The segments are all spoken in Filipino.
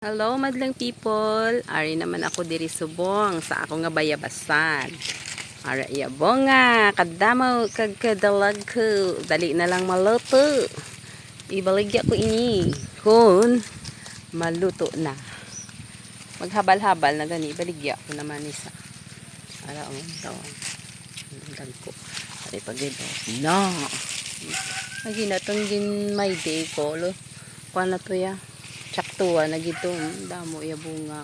Hello madlang people, ari naman ako diri subong sa ako nga bayabasan. Ara yabong nga kadamaw kag kadalag ko, dali na lang maluto. Ibaligya ko ini kun maluto na. Maghabal-habal na gani, baligya ko naman isa. Ara daw. Ko. Ari pagid no. Lagi na tong gin may day ko lo. Kuan na to ya. Tsaktuwa na gito damo ya bunga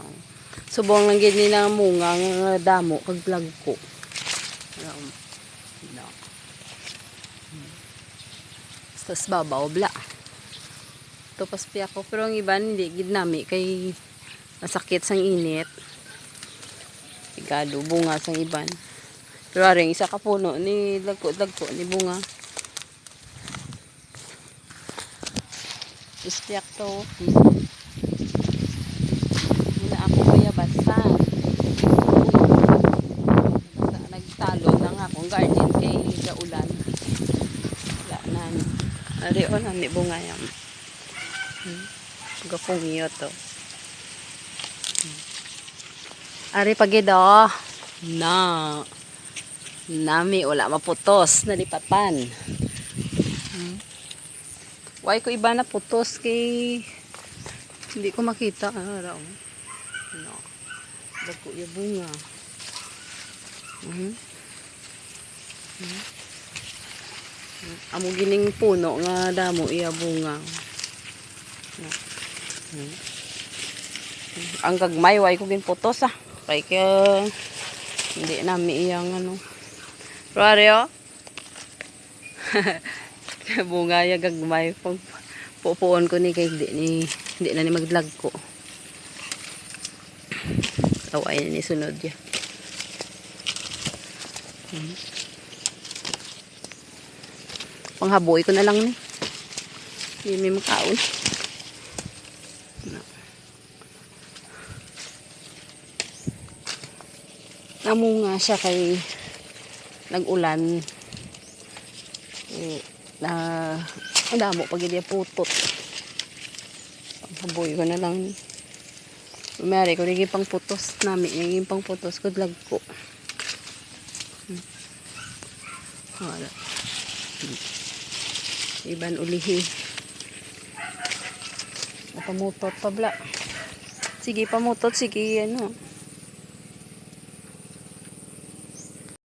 subong lang gid ni na munga nga damo kag vlog ko no. Tapos babaw bla tapos piya ko pero ang iban hindi gid nami kay masakit sang init igado bunga sang iban pero aring isa ka puno ni dagko ni bunga ispiak to muna ako bayabasan nagtalo lang akong garden kay gaulan wala na ari o nami bunga yan gapungyo to ari pagido na nami wala maputos nalipatan why ko iba na putos kay hindi ko makita araw no dagko ya bunga amo gining puno nga damo iya bunga no. Ang gagmay why ko gin putos kay hindi nami iyang ano Rario bunga ya gagmay pag pupuon ko ni kay hindi na ni maglag ko taway ni sunod ya panghaboy ko na lang ni hindi may makaon namunga siya kay nag-ulan na ang damo pag hindi putot panghaboy ko na lang umari ko naging pang putos namin naging pang putos ko vlog ko iban ulihi pamutot pabla sige pamutot sige ano